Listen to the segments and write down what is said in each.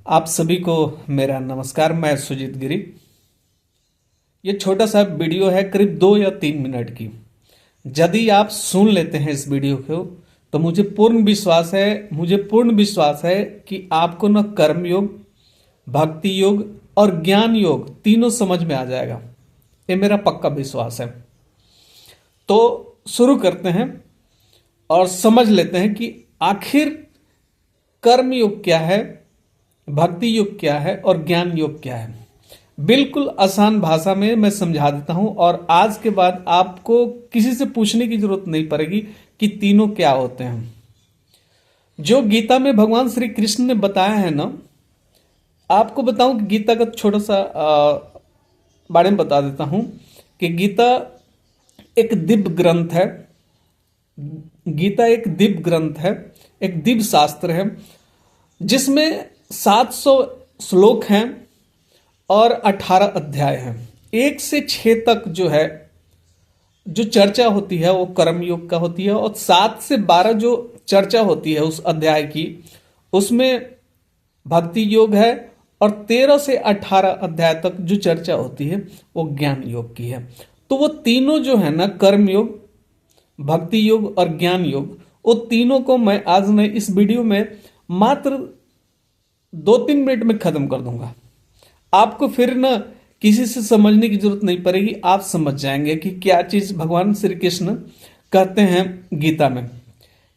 आप सभी को मेरा नमस्कार। मैं सुजीत गिरी। ये छोटा सा वीडियो है, करीब 2 या 3 मिनट की। यदि आप सुन लेते हैं इस वीडियो को तो मुझे पूर्ण विश्वास है कि आपको न कर्म योग, भक्ति योग और ज्ञान योग तीनों समझ में आ जाएगा। ये मेरा पक्का विश्वास है। तो शुरू करते हैं और समझ लेते हैं कि आखिर कर्म योग क्या है, भक्ति योग क्या है और ज्ञान योग क्या है। बिल्कुल आसान भाषा में मैं समझा देता हूं और आज के बाद आपको किसी से पूछने की जरूरत नहीं पड़ेगी कि तीनों क्या होते हैं। जो गीता में भगवान श्री कृष्ण ने बताया है ना, आपको बताऊं कि गीता का छोटा सा बारे में बता देता हूं कि गीता एक दिव्य ग्रंथ है। गीता एक दिव्य ग्रंथ है, एक दिव्य शास्त्र है जिसमें 700 श्लोक हैं और 18 अध्याय हैं। 1 से 6 तक जो चर्चा होती है वो कर्म योग का होती है और 7 से 12 जो चर्चा होती है उस अध्याय की, उसमें भक्ति योग है और 13 से 18 अध्याय तक जो चर्चा होती है वो ज्ञान योग की है। तो वो तीनों जो है ना, कर्म योग, भक्ति योग और ज्ञान योग, वो तीनों को मैं आज मैं इस वीडियो में मात्र 2-3 मिनट में खत्म कर दूंगा। आपको फिर ना किसी से समझने की जरूरत नहीं पड़ेगी, आप समझ जाएंगे कि क्या चीज भगवान श्री कृष्ण कहते हैं गीता में।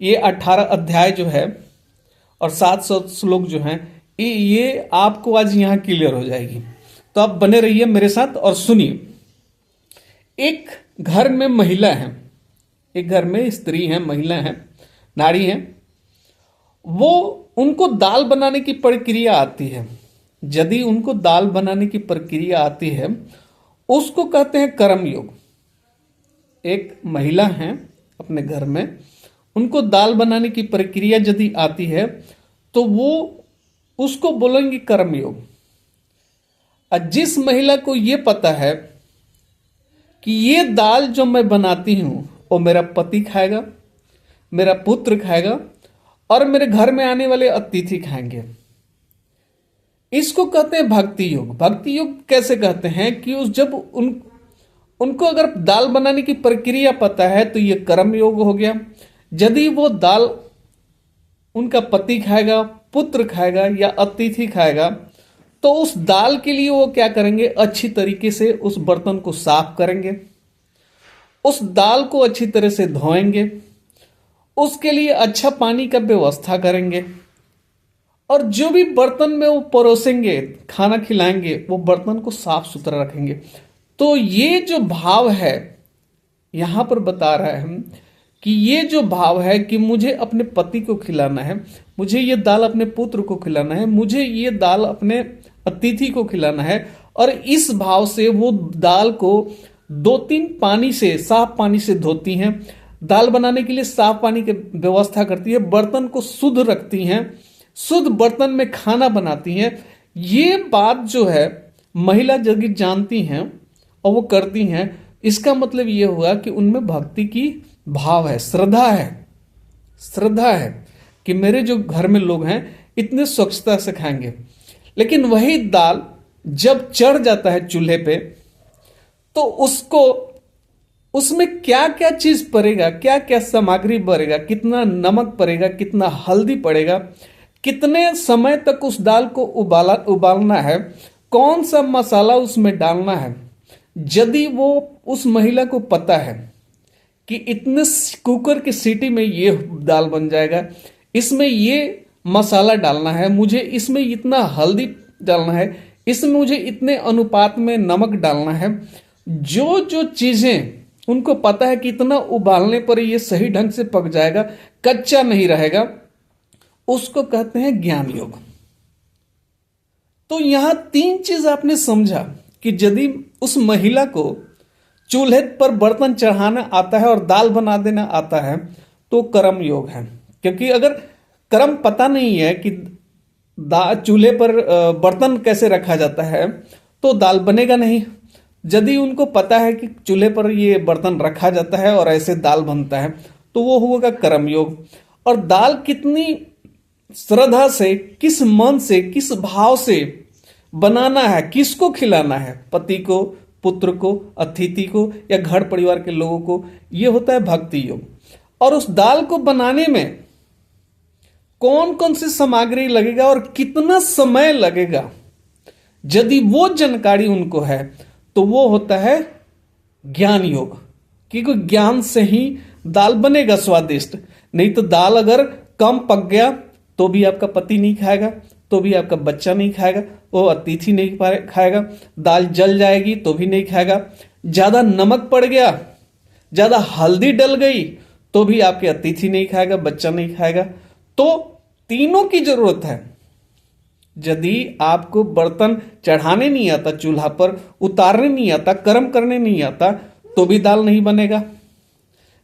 ये 18 अध्याय जो है और 700 श्लोक जो हैं, ये आपको आज यहां क्लियर हो जाएगी। तो आप बने रहिए मेरे साथ और सुनिए। एक घर में महिला है, एक घर में स्त्री है, महिला है, नारी है। वो उनको दाल बनाने की प्रक्रिया आती है। यदि उनको दाल बनाने की प्रक्रिया आती है, उसको कहते हैं कर्म योग। एक महिला है अपने घर में, उनको दाल बनाने की प्रक्रिया यदि आती है तो वो उसको बोलेंगे कर्म योग। और जिस महिला को ये पता है कि ये दाल जो मैं बनाती हूं वो मेरा पति खाएगा, मेरा पुत्र खाएगा और मेरे घर में आने वाले अतिथि खाएंगे, इसको कहते हैं भक्ति योग। भक्ति योग कैसे कहते हैं कि उनको अगर दाल बनाने की प्रक्रिया पता है तो ये कर्म योग हो गया। यदि वो दाल उनका पति खाएगा, पुत्र खाएगा या अतिथि खाएगा, तो उस दाल के लिए वो क्या करेंगे, अच्छी तरीके से उस बर्तन को साफ करेंगे, उस दाल को अच्छी तरह से धोएंगे, उसके लिए अच्छा पानी का व्यवस्था करेंगे और जो भी बर्तन में वो परोसेंगे, खाना खिलाएंगे, वो बर्तन को साफ सुथरा रखेंगे। तो ये जो भाव है यहां पर बता रहा है हम कि ये जो भाव है कि मुझे अपने पति को खिलाना है, मुझे ये दाल अपने पुत्र को खिलाना है, मुझे ये दाल अपने अतिथि को खिलाना है, और इस भाव से वो दाल को 2-3 पानी से, साफ पानी से धोती हैं। दाल बनाने के लिए साफ पानी की व्यवस्था करती है, बर्तन को शुद्ध रखती हैं, शुद्ध बर्तन में खाना बनाती हैं। ये बात जो है महिला यदि जानती हैं और वो करती हैं, इसका मतलब ये हुआ कि उनमें भक्ति की भाव है, श्रद्धा है कि मेरे जो घर में लोग हैं इतने स्वच्छता से खाएंगे। लेकिन वही दाल जब चढ़ जाता है चूल्हे पे, तो उसमें क्या क्या चीज पड़ेगा, क्या क्या सामग्री पड़ेगा, कितना नमक पड़ेगा, कितना हल्दी पड़ेगा, कितने समय तक उस दाल को उबालना है, कौन सा मसाला उसमें डालना है। यदि वो उस महिला को पता है कि इतने कुकर की सीटी में ये दाल बन जाएगा, इसमें ये मसाला डालना है, मुझे इसमें इतना हल्दी डालना है, इसमें मुझे इतने अनुपात में नमक डालना है, जो चीजें उनको पता है कि इतना उबालने पर ये सही ढंग से पक जाएगा, कच्चा नहीं रहेगा, उसको कहते हैं ज्ञान योग। तो यहां 3 चीज आपने समझा कि यदि उस महिला को चूल्हे पर बर्तन चढ़ाना आता है और दाल बना देना आता है तो कर्म योग है। क्योंकि अगर कर्म पता नहीं है कि चूल्हे पर बर्तन कैसे रखा जाता है तो दाल बनेगा नहीं। यदि उनको पता है कि चूल्हे पर ये बर्तन रखा जाता है और ऐसे दाल बनता है तो वो होगा कर्म योग। और दाल कितनी श्रद्धा से, किस मन से, किस भाव से बनाना है, किसको खिलाना है, पति को, पुत्र को, अतिथि को या घर परिवार के लोगों को, यह होता है भक्ति योग। और उस दाल को बनाने में कौन कौन सी सामग्री लगेगा और कितना समय लगेगा, यदि वो जानकारी उनको है तो वो होता है ज्ञान योग। क्योंकि ज्ञान से ही दाल बनेगा स्वादिष्ट। नहीं तो दाल अगर कम पक गया तो भी आपका पति नहीं खाएगा, तो भी आपका बच्चा नहीं खाएगा, वो अतिथि नहीं खाएगा। दाल जल जाएगी तो भी नहीं खाएगा। ज्यादा नमक पड़ गया, ज्यादा हल्दी डल गई तो भी आपके अतिथि नहीं खाएगा, बच्चा नहीं खाएगा। तो तीनों की जरूरत है। यदि आपको बर्तन चढ़ाने नहीं आता, चूल्हा पर उतारने नहीं आता, कर्म करने नहीं आता, तो भी दाल नहीं बनेगा।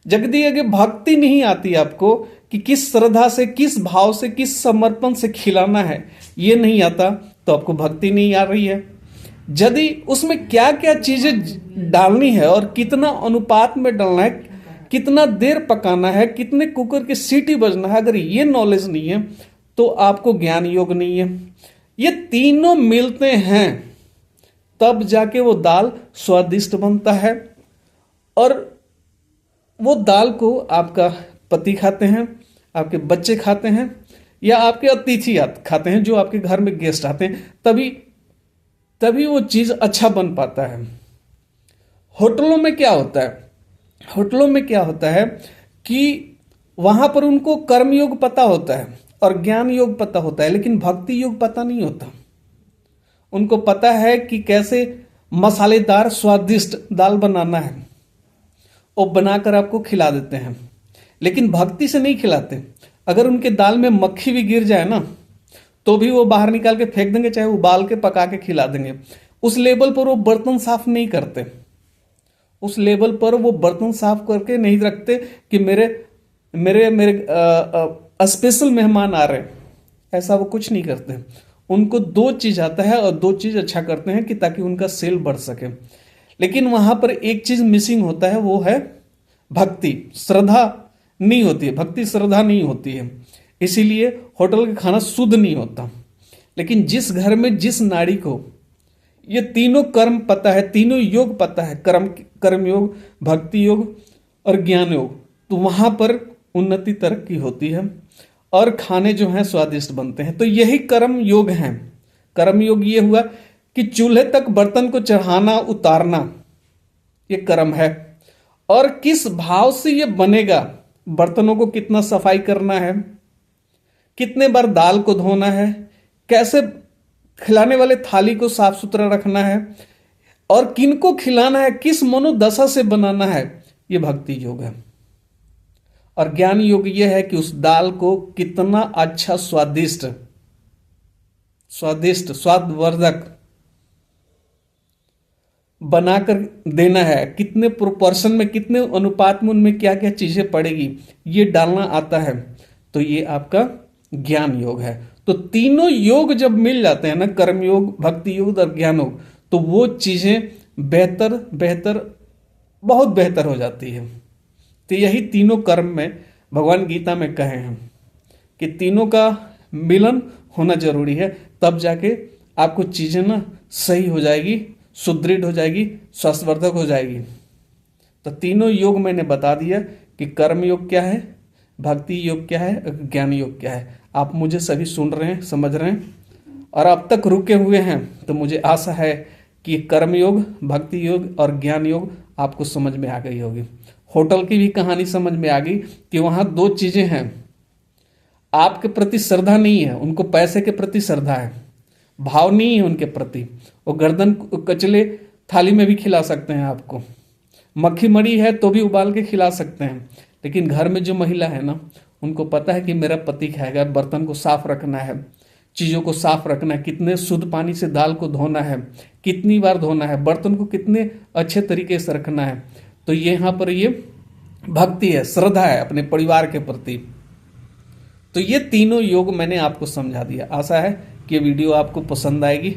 जगदी अगर भक्ति नहीं आती आपको कि किस श्रद्धा से, किस भाव से, किस समर्पण से खिलाना है, ये नहीं आता तो आपको भक्ति नहीं आ रही है। यदि उसमें क्या क्या चीजें डालनी है और कितना अनुपात में डालना है, कितना देर पकाना है, कितने कुकर की सीटी बजना है, अगर ये नॉलेज नहीं है तो आपको ज्ञान योग नहीं है। ये तीनों मिलते हैं तब जाके वो दाल स्वादिष्ट बनता है। और वो दाल को आपका पति खाते हैं, आपके बच्चे खाते हैं या आपके अतिथि खाते हैं, जो आपके घर में गेस्ट आते हैं, तभी वो चीज अच्छा बन पाता है। होटलों में क्या होता है, होटलों में क्या होता है कि वहां पर उनको कर्म योग पता होता है और ज्ञान योग पता होता है, लेकिन भक्ति योग पता नहीं होता। उनको पता है कि कैसे मसालेदार स्वादिष्ट दाल बनाना है, वो बनाकर आपको खिला देते हैं, लेकिन भक्ति से नहीं खिलाते। अगर उनके दाल में मक्खी भी गिर जाए ना तो भी वो बाहर निकाल के फेंक देंगे, चाहे उबाल के पका के खिला देंगे। उस लेवल पर वो बर्तन साफ नहीं करते, उस लेवल पर वो बर्तन साफ करके नहीं रखते कि मेरे मेरे मेरे स्पेशल मेहमान आ रहे हैं, ऐसा वो कुछ नहीं करते। उनको दो चीज आता है और दो चीज अच्छा करते हैं कि ताकि उनका सेल बढ़ सके। लेकिन वहां पर एक चीज मिसिंग होता है, वो है भक्ति, श्रद्धा नहीं होती है, भक्ति श्रद्धा नहीं होती है, इसीलिए होटल का खाना शुद्ध नहीं होता। लेकिन जिस घर में जिस नारी को ये तीनों कर्म पता है, तीनों योग पता है, कर्म योग, भक्ति योग और ज्ञान योग, तो वहां पर उन्नति तरक्की होती है और खाने जो हैं स्वादिष्ट बनते हैं। तो यही कर्म योग हैं। कर्म योग ये हुआ कि चूल्हे तक बर्तन को चढ़ाना उतारना, ये कर्म है। और किस भाव से ये बनेगा, बर्तनों को कितना सफाई करना है, कितने बार दाल को धोना है, कैसे खिलाने वाले थाली को साफ सुथरा रखना है और किनको खिलाना है, किस मनोदशा से बनाना है, ये भक्ति योग है। और ज्ञान योग यह है कि उस दाल को कितना अच्छा स्वादिष्ट स्वादवर्धक बनाकर देना है, कितने प्रोपोर्शन में, कितने अनुपात में, उनमें क्या क्या चीजें पड़ेगी, ये डालना आता है, तो ये आपका ज्ञान योग है। तो तीनों योग जब मिल जाते हैं ना, कर्म योग, भक्ति योग और ज्ञान योग, तो वो चीजें बेहतर बहुत बेहतर हो जाती है। तो यही तीनों कर्म में भगवान गीता में कहे हैं कि तीनों का मिलन होना जरूरी है, तब जाके आपको चीजें ना सही हो जाएगी, सुदृढ़ हो जाएगी, स्वास्थ्यवर्धक हो जाएगी। तो तीनों योग मैंने बता दिया कि कर्म योग क्या है, भक्ति योग क्या है, ज्ञान योग क्या है। आप मुझे सभी सुन रहे हैं, समझ रहे हैं और अब तक रुके हुए हैं, तो मुझे आशा है कि कर्म योग, भक्ति योग और ज्ञान योग आपको समझ में आ गई होगी। होटल की भी कहानी समझ में आ गई कि वहां दो चीजें हैं, आपके प्रति श्रद्धा नहीं है, उनको पैसे के प्रति श्रद्धा है, भाव नहीं है उनके प्रति। वो गर्दन कचले थाली में भी खिला सकते हैं आपको, मक्खी मरी है तो भी उबाल के खिला सकते हैं। लेकिन घर में जो महिला है ना, उनको पता है कि मेरा पति खाएगा, बर्तन को साफ रखना है, चीजों को साफ रखना है, कितने शुद्ध पानी से दाल को धोना है, कितनी बार धोना है, बर्तन को कितने अच्छे तरीके से रखना है। तो ये यहाँ पर ये भक्ति है, श्रद्धा है अपने परिवार के प्रति। तो ये तीनों योग मैंने आपको समझा दिया। आशा है कि ये वीडियो आपको पसंद आएगी।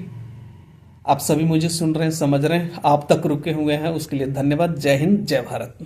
आप सभी मुझे सुन रहे हैं, समझ रहे हैं, आप तक रुके हुए हैं, उसके लिए धन्यवाद। जय हिंद, जय भारत।